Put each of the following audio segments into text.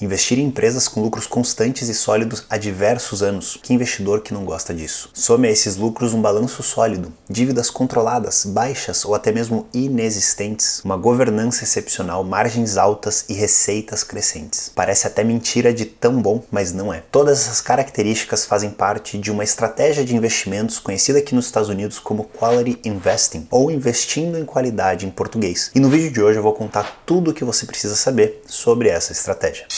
Investir em empresas com lucros constantes e sólidos há diversos anos. Que investidor que não gosta disso? Some a esses lucros um balanço sólido, dívidas controladas, baixas ou até mesmo inexistentes, uma governança excepcional, margens altas e receitas crescentes. Parece até mentira de tão bom, mas não é. Todas essas características fazem parte de uma estratégia de investimentos conhecida aqui nos Estados Unidos como Quality Investing, ou investindo em qualidade em português. E no vídeo de hoje eu vou contar tudo o que você precisa saber sobre essa estratégia.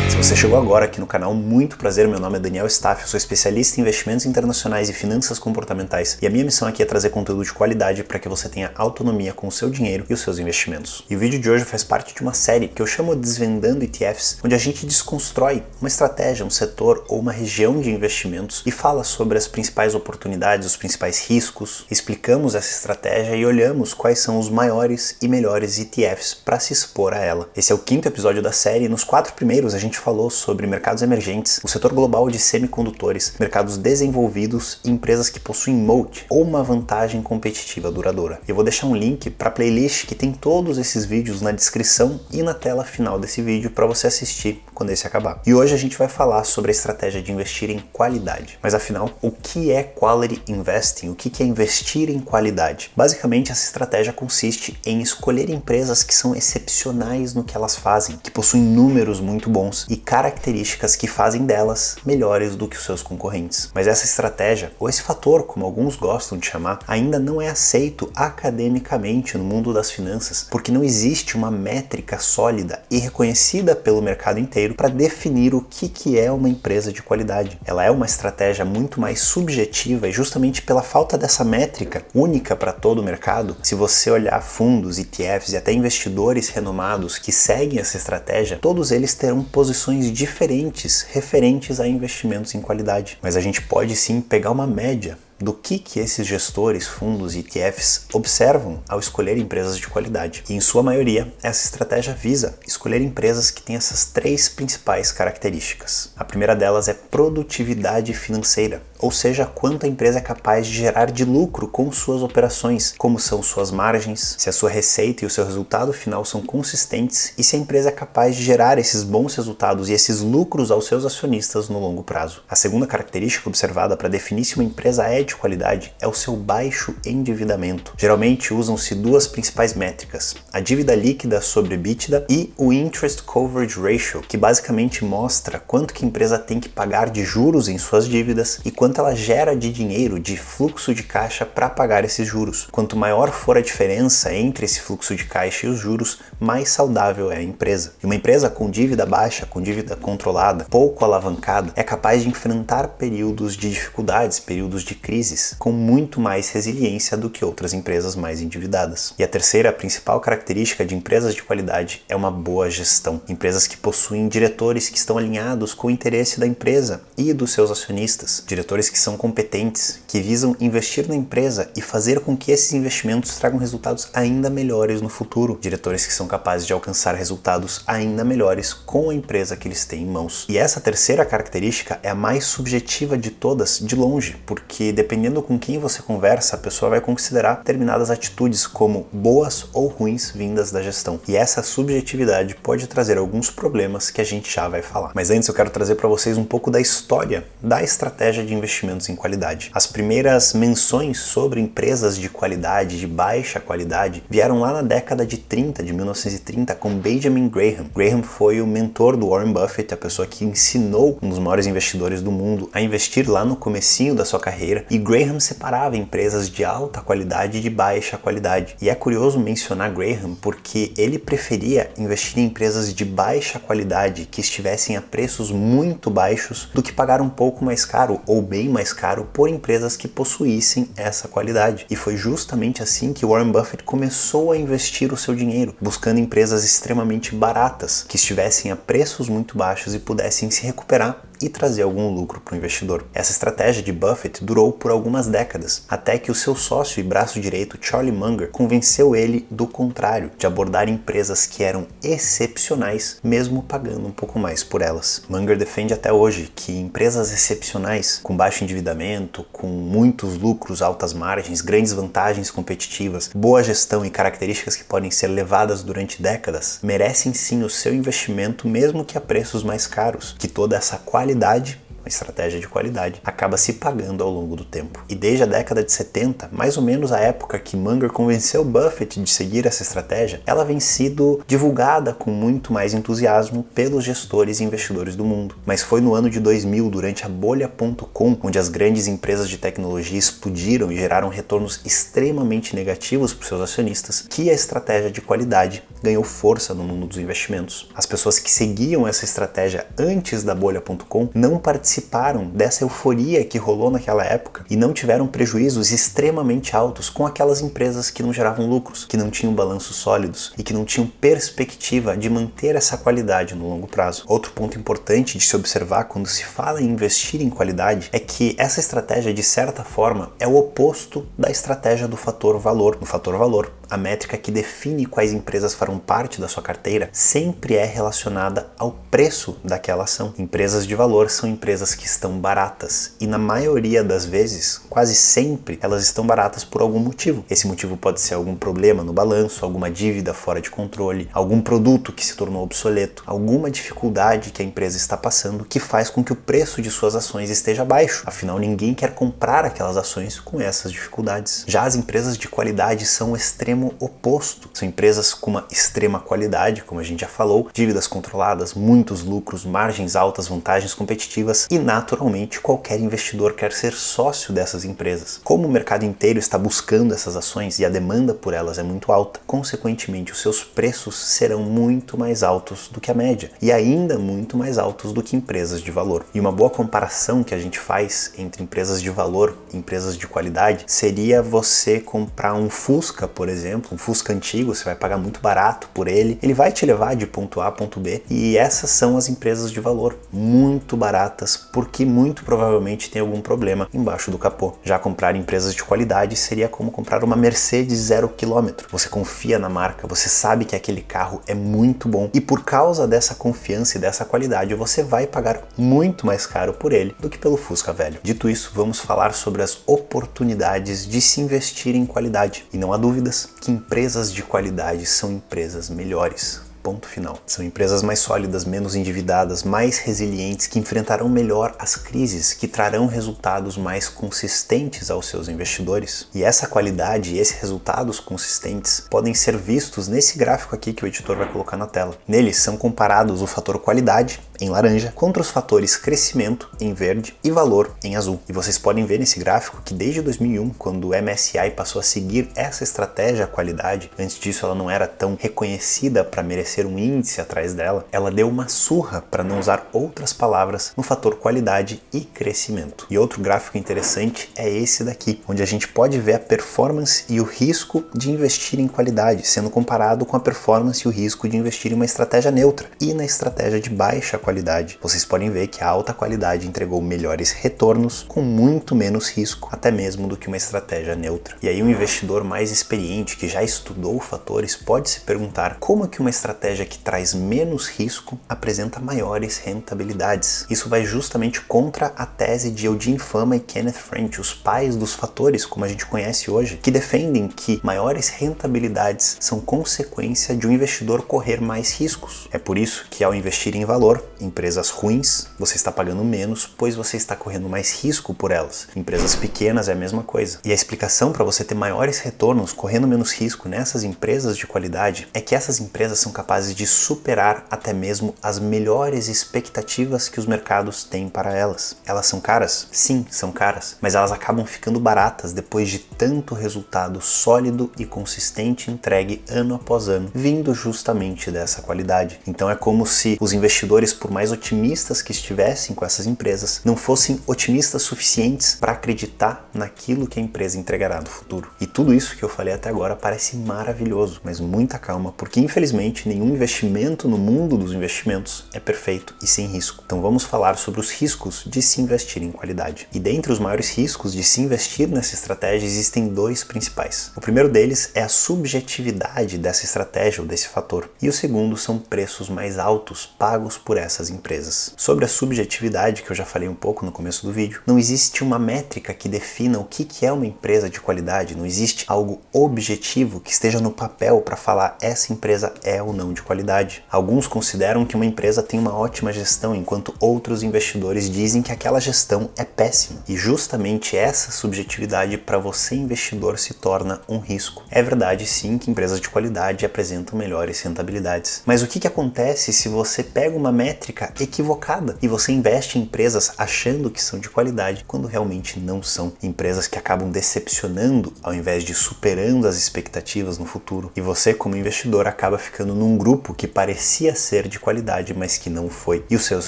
Se você chegou agora aqui no canal, muito prazer, meu nome é Daniel Staff, eu sou especialista em investimentos internacionais e finanças comportamentais e a minha missão aqui é trazer conteúdo de qualidade para que você tenha autonomia com o seu dinheiro e os seus investimentos. E o vídeo de hoje faz parte de uma série que eu chamo Desvendando ETFs, onde a gente desconstrói uma estratégia, um setor ou uma região de investimentos e fala sobre as principais oportunidades, os principais riscos, explicamos essa estratégia e olhamos quais são os maiores e melhores ETFs para se expor a ela. Esse é o 5º episódio da série e nos 4 primeiros a gente falou sobre mercados emergentes, o setor global de semicondutores, mercados desenvolvidos e empresas que possuem moat ou uma vantagem competitiva duradoura. Eu vou deixar um link para a playlist que tem todos esses vídeos na descrição e na tela final desse vídeo para você assistir quando esse acabar. E hoje a gente vai falar sobre a estratégia de investir em qualidade. Mas afinal, o que é Quality Investing? O que é investir em qualidade? Basicamente, essa estratégia consiste em escolher empresas que são excepcionais no que elas fazem, que possuem números muito bons e características que fazem delas melhores do que os seus concorrentes. Mas essa estratégia, ou esse fator, como alguns gostam de chamar, ainda não é aceito academicamente no mundo das finanças, porque não existe uma métrica sólida e reconhecida pelo mercado inteiro para definir o que é uma empresa de qualidade. Ela é uma estratégia muito mais subjetiva e justamente pela falta dessa métrica única para todo o mercado, se você olhar fundos, ETFs e até investidores renomados que seguem essa estratégia, todos eles terão posições diferentes referentes a investimentos em qualidade. Mas a gente pode sim pegar uma média do que esses gestores, fundos e ETFs observam ao escolher empresas de qualidade. E em sua maioria, essa estratégia visa escolher empresas que têm essas 3 principais características. A primeira delas é produtividade financeira, ou seja, quanto a empresa é capaz de gerar de lucro com suas operações, como são suas margens, se a sua receita e o seu resultado final são consistentes e se a empresa é capaz de gerar esses bons resultados e esses lucros aos seus acionistas no longo prazo. A segunda característica observada para definir se uma empresa é de qualidade é o seu baixo endividamento. Geralmente usam-se 2 principais métricas, a dívida líquida sobre EBITDA e o Interest Coverage Ratio, que basicamente mostra quanto que a empresa tem que pagar de juros em suas dívidas e quanto ela gera de dinheiro, de fluxo de caixa para pagar esses juros. Quanto maior for a diferença entre esse fluxo de caixa e os juros, mais saudável é a empresa. E uma empresa com dívida baixa, com dívida controlada, pouco alavancada, é capaz de enfrentar períodos de dificuldades, períodos de crises, com muito mais resiliência do que outras empresas mais endividadas. E a terceira, a principal característica de empresas de qualidade é uma boa gestão. Empresas que possuem diretores que estão alinhados com o interesse da empresa e dos seus acionistas. Diretores que são competentes, que visam investir na empresa e fazer com que esses investimentos tragam resultados ainda melhores no futuro. Diretores que são capazes de alcançar resultados ainda melhores com a empresa que eles têm em mãos. E essa terceira característica é a mais subjetiva de todas, de longe, porque dependendo com quem você conversa, a pessoa vai considerar determinadas atitudes como boas ou ruins vindas da gestão. E essa subjetividade pode trazer alguns problemas que a gente já vai falar. Mas antes eu quero trazer para vocês um pouco da história da estratégia de investimentos em qualidade. As primeiras menções sobre empresas de qualidade, de baixa qualidade, vieram lá na década de 1930, com Benjamin Graham. Graham foi o mentor do Warren Buffett, a pessoa que ensinou um dos maiores investidores do mundo a investir lá no comecinho da sua carreira. E Graham separava empresas de alta qualidade e de baixa qualidade. E é curioso mencionar Graham porque ele preferia investir em empresas de baixa qualidade que estivessem a preços muito baixos do que pagar um pouco mais caro ou bem mais caro por empresas que possuíssem essa qualidade. E foi justamente assim que Warren Buffett começou a investir o seu dinheiro, buscando empresas extremamente baratas, que estivessem a preços muito baixos e pudessem se recuperar e trazer algum lucro para o investidor. Essa estratégia de Buffett durou por algumas décadas, até que o seu sócio e braço direito Charlie Munger convenceu ele do contrário, de abordar empresas que eram excepcionais, mesmo pagando um pouco mais por elas. Munger defende até hoje que empresas excepcionais, com baixo endividamento, com muitos lucros, altas margens, grandes vantagens competitivas, boa gestão e características que podem ser levadas durante décadas, merecem sim o seu investimento mesmo que a preços mais caros, que toda essa qualidade, uma estratégia de qualidade, acaba se pagando ao longo do tempo. E desde a década de 70, mais ou menos a época que Munger convenceu Buffett de seguir essa estratégia, ela vem sido divulgada com muito mais entusiasmo pelos gestores e investidores do mundo. Mas foi no ano de 2000, durante a bolha.com, onde as grandes empresas de tecnologia explodiram e geraram retornos extremamente negativos para os seus acionistas, que a estratégia de qualidade ganhou força no mundo dos investimentos. As pessoas que seguiam essa estratégia antes da bolha.com não participaram dessa euforia que rolou naquela época e não tiveram prejuízos extremamente altos com aquelas empresas que não geravam lucros, que não tinham balanços sólidos e que não tinham perspectiva de manter essa qualidade no longo prazo. Outro ponto importante de se observar quando se fala em investir em qualidade é que essa estratégia, de certa forma, é o oposto da estratégia do fator valor. No fator valor, a métrica que define quais empresas farão parte da sua carteira sempre é relacionada ao preço daquela ação. Empresas de valor são empresas que estão baratas e na maioria das vezes, quase sempre, elas estão baratas por algum motivo. Esse motivo pode ser algum problema no balanço, alguma dívida fora de controle, algum produto que se tornou obsoleto, alguma dificuldade que a empresa está passando que faz com que o preço de suas ações esteja baixo. Afinal, ninguém quer comprar aquelas ações com essas dificuldades. Já as empresas de qualidade são o extremo oposto. São empresas com uma extrema qualidade, como a gente já falou, dívidas controladas, muitos lucros, margens altas, vantagens competitivas e, naturalmente, qualquer investidor quer ser sócio dessas empresas. Como o mercado inteiro está buscando essas ações e a demanda por elas é muito alta, consequentemente, os seus preços serão muito mais altos do que a média e ainda muito mais altos do que empresas de valor. E uma boa comparação que a gente faz entre empresas de valor e empresas de qualidade seria você comprar um Fusca, por exemplo, um Fusca antigo, você vai pagar muito barato por ele, ele vai te levar de ponto A a ponto B, e essas são as empresas de valor, muito baratas, porque muito provavelmente tem algum problema embaixo do capô. Já comprar empresas de qualidade seria como comprar uma Mercedes 0 km. Você confia na marca, você sabe que aquele carro é muito bom e por causa dessa confiança e dessa qualidade você vai pagar muito mais caro por ele do que pelo Fusca velho. Dito isso, vamos falar sobre as oportunidades de se investir em qualidade. E não há dúvidas que empresas de qualidade são empresas melhores. Ponto final. São empresas mais sólidas, menos endividadas, mais resilientes, que enfrentarão melhor as crises, que trarão resultados mais consistentes aos seus investidores. E essa qualidade e esses resultados consistentes podem ser vistos nesse gráfico aqui que o editor vai colocar na tela. Neles são comparados o fator qualidade, em laranja, contra os fatores crescimento, em verde, e valor, em azul. E vocês podem ver nesse gráfico que desde 2001, quando o MSCI passou a seguir essa estratégia qualidade, antes disso ela não era tão reconhecida para merecer um índice atrás dela, ela deu uma surra, para não usar outras palavras, no fator qualidade e crescimento. E outro gráfico interessante é esse daqui, onde a gente pode ver a performance e o risco de investir em qualidade, sendo comparado com a performance e o risco de investir em uma estratégia neutra e na estratégia de baixa qualidade. Vocês podem ver que a alta qualidade entregou melhores retornos com muito menos risco, até mesmo do que uma estratégia neutra. E aí um investidor mais experiente que já estudou fatores pode se perguntar como que uma estratégia que traz menos risco apresenta maiores rentabilidades. Isso vai justamente contra a tese de Eugene Fama e Kenneth French, os pais dos fatores como a gente conhece hoje, que defendem que maiores rentabilidades são consequência de um investidor correr mais riscos. É por isso que ao investir em valor, empresas ruins, você está pagando menos, pois você está correndo mais risco por elas. Empresas pequenas é a mesma coisa. E a explicação para você ter maiores retornos correndo menos risco nessas empresas de qualidade é que essas empresas são capazes de superar até mesmo as melhores expectativas que os mercados têm para elas. Elas são caras? Sim, são caras, mas elas acabam ficando baratas depois de tanto resultado sólido e consistente entregue ano após ano, vindo justamente dessa qualidade. Então é como se os investidores, por por mais otimistas que estivessem com essas empresas, não fossem otimistas suficientes para acreditar naquilo que a empresa entregará no futuro. E tudo isso que eu falei até agora parece maravilhoso, mas muita calma, porque infelizmente nenhum investimento no mundo dos investimentos é perfeito e sem risco. Então vamos falar sobre os riscos de se investir em qualidade. E dentre os maiores riscos de se investir nessa estratégia existem dois principais. O primeiro deles é a subjetividade dessa estratégia ou desse fator, e o segundo são preços mais altos pagos por essas empresas. Sobre a subjetividade, que eu já falei um pouco no começo do vídeo, não existe uma métrica que defina o que é uma empresa de qualidade, não existe algo objetivo que esteja no papel para falar essa empresa é ou não de qualidade. Alguns consideram que uma empresa tem uma ótima gestão, enquanto outros investidores dizem que aquela gestão é péssima. E justamente essa subjetividade para você investidor se torna um risco. É verdade sim que empresas de qualidade apresentam melhores rentabilidades. Mas o que acontece se você pega uma métrica equivocada e você investe em empresas achando que são de qualidade, quando realmente não são? Empresas que acabam decepcionando ao invés de superando as expectativas no futuro. E você, como investidor, acaba ficando num grupo que parecia ser de qualidade, mas que não foi. E os seus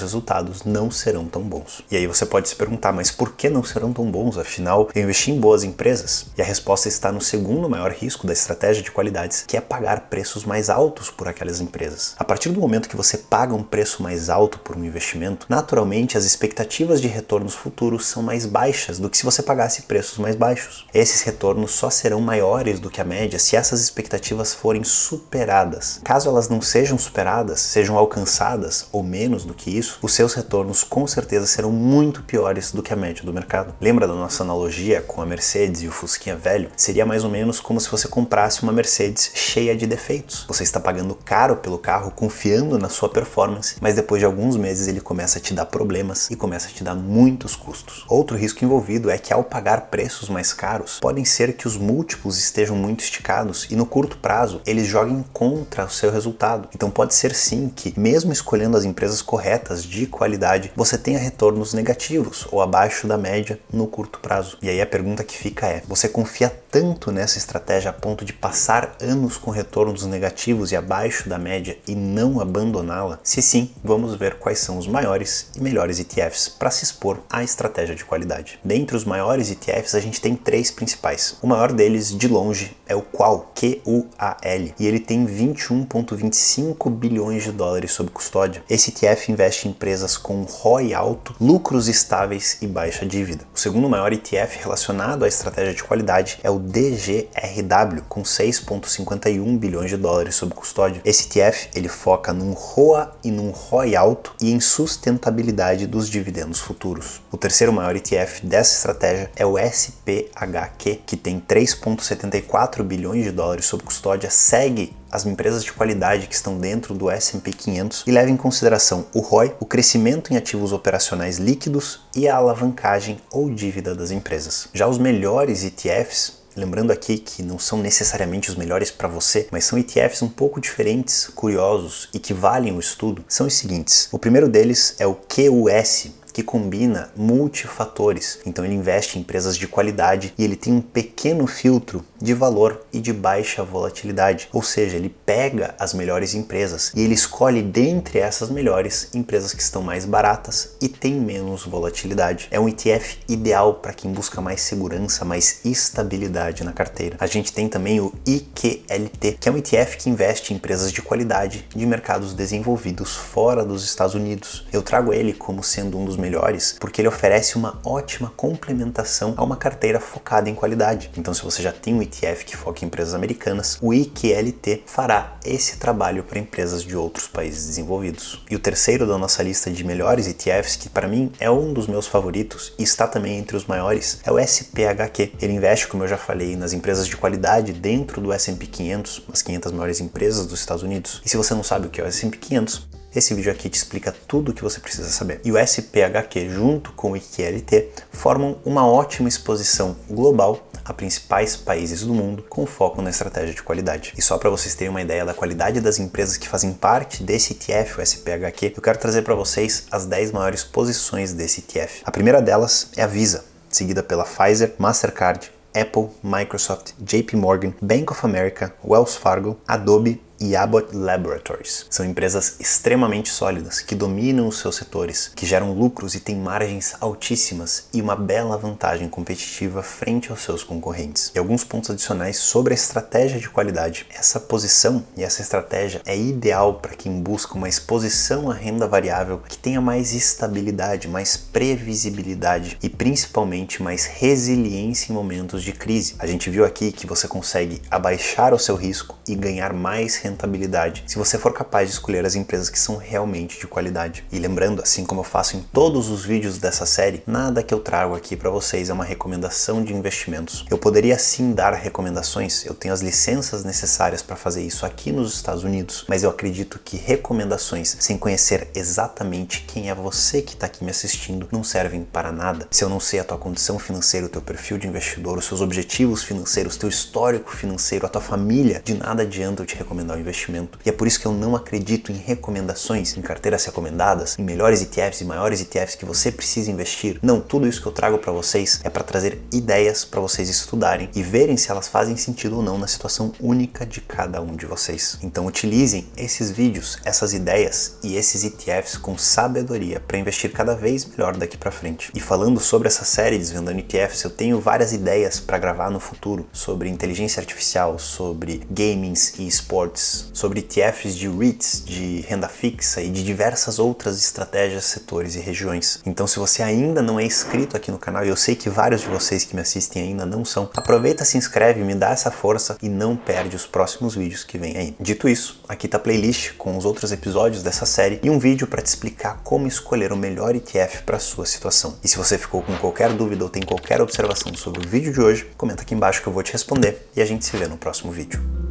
resultados não serão tão bons. E aí você pode se perguntar, mas por que não serão tão bons? Afinal, eu investi em boas empresas. E a resposta está no segundo maior risco da estratégia de qualidades, que é pagar preços mais altos por aquelas empresas. A partir do momento que você paga um preço mais alto por um investimento, naturalmente as expectativas de retornos futuros são mais baixas do que se você pagasse preços mais baixos. Esses retornos só serão maiores do que a média se essas expectativas forem superadas. Caso elas não sejam superadas, sejam alcançadas ou menos do que isso, os seus retornos com certeza serão muito piores do que a média do mercado. Lembra da nossa analogia com a Mercedes e o Fusquinha velho? Seria mais ou menos como se você comprasse uma Mercedes cheia de defeitos. Você está pagando caro pelo carro, confiando na sua performance, mas depois de alguns meses ele começa a te dar problemas e começa a te dar muitos custos. Outro risco envolvido é que ao pagar preços mais caros, podem ser que os múltiplos estejam muito esticados e no curto prazo eles joguem contra o seu resultado. Então pode ser sim que, mesmo escolhendo as empresas corretas de qualidade, você tenha retornos negativos ou abaixo da média no curto prazo. E aí a pergunta que fica é: você confia tanto nessa estratégia a ponto de passar anos com retornos negativos e abaixo da média e não abandoná-la? Se sim, vamos ver quais são os maiores e melhores ETFs para se expor à estratégia de qualidade. Dentre os maiores ETFs, a gente tem três principais. O maior deles, de longe, é o QUAL, Q-U-A-L, e ele tem 21,25 bilhões de dólares sob custódia. Esse ETF investe em empresas com ROI alto, lucros estáveis e baixa dívida. O segundo maior ETF relacionado à estratégia de qualidade é o DGRW, com 6,51 bilhões de dólares sob custódia. Esse ETF ele foca num ROA e num ROI alto e em sustentabilidade dos dividendos futuros. O terceiro maior ETF dessa estratégia é o SPHQ, que tem 3,74 bilhões de dólares sob custódia, segue as empresas de qualidade que estão dentro do S&P 500 e leva em consideração o ROI, o crescimento em ativos operacionais líquidos e a alavancagem ou dívida das empresas. Já os melhores ETFs, lembrando aqui que não são necessariamente os melhores para você, mas são ETFs um pouco diferentes, curiosos e que valem o estudo, são os seguintes. O primeiro deles é o QUS, que combina multifatores. Então ele investe em empresas de qualidade e ele tem um pequeno filtro de valor e de baixa volatilidade. Ou seja, ele pega as melhores empresas e ele escolhe dentre essas melhores empresas que estão mais baratas e têm menos volatilidade. É um ETF ideal para quem busca mais segurança, mais estabilidade na carteira. A gente tem também o IQLT, que é um ETF que investe em empresas de qualidade de mercados desenvolvidos fora dos Estados Unidos. Eu trago ele como sendo um dos melhores porque ele oferece uma ótima complementação a uma carteira focada em qualidade. Então, se você já tem um ETF que foca em empresas americanas, o IQLT fará esse trabalho para empresas de outros países desenvolvidos. E o terceiro da nossa lista de melhores ETFs, que para mim é um dos meus favoritos e está também entre os maiores, é o SPHQ. Ele investe, como eu já falei, nas empresas de qualidade dentro do S&P 500, as 500 maiores empresas dos Estados Unidos. E se você não sabe o que é o S&P 500, esse vídeo aqui te explica tudo o que você precisa saber. E o SPHQ junto com o IQLT formam uma ótima exposição global a principais países do mundo com foco na estratégia de qualidade. E só para vocês terem uma ideia da qualidade das empresas que fazem parte desse ETF, o SPHQ, eu quero trazer para vocês as 10 maiores posições desse ETF. A primeira delas é a Visa, seguida pela Pfizer, Mastercard, Apple, Microsoft, JP Morgan, Bank of America, Wells Fargo, Adobe e Abbott Laboratories. São empresas extremamente sólidas, que dominam os seus setores, que geram lucros e têm margens altíssimas e uma bela vantagem competitiva frente aos seus concorrentes. E alguns pontos adicionais sobre a estratégia de qualidade. Essa posição e essa estratégia é ideal para quem busca uma exposição à renda variável que tenha mais estabilidade, mais previsibilidade e principalmente mais resiliência em momentos de crise. A gente viu aqui que você consegue abaixar o seu risco e ganhar mais rentabilidade se você for capaz de escolher as empresas que são realmente de qualidade. E lembrando, assim como eu faço em todos os vídeos dessa série, nada que eu trago aqui para vocês é uma recomendação de investimentos. Eu poderia sim dar recomendações, eu tenho as licenças necessárias para fazer isso aqui nos Estados Unidos, mas eu acredito que recomendações sem conhecer exatamente quem é você que está aqui me assistindo não servem para nada. Se eu não sei a tua condição financeira, o teu perfil de investidor, os seus objetivos financeiros, teu histórico financeiro, a tua família, de nada adianta eu te recomendar um investimento. E é por isso que eu não acredito em recomendações, em carteiras recomendadas, em melhores ETFs e maiores ETFs que você precisa investir. Não, tudo isso que eu trago para vocês é para trazer ideias para vocês estudarem e verem se elas fazem sentido ou não na situação única de cada um de vocês. Então utilizem esses vídeos, essas ideias e esses ETFs com sabedoria para investir cada vez melhor daqui para frente. E falando sobre essa série Desvendando ETFs, eu tenho várias ideias para gravar no futuro sobre inteligência artificial, sobre gamings e esportes, sobre ETFs de REITs, de renda fixa e de diversas outras estratégias, setores e regiões. Então se você ainda não é inscrito aqui no canal, e eu sei que vários de vocês que me assistem ainda não são, aproveita, se inscreve, me dá essa força e não perde os próximos vídeos que vem aí. Dito isso, aqui tá a playlist com os outros episódios dessa série e um vídeo para te explicar como escolher o melhor ETF para sua situação. E se você ficou com qualquer dúvida ou tem qualquer observação sobre o vídeo de hoje, comenta aqui embaixo que eu vou te responder e a gente se vê no próximo vídeo.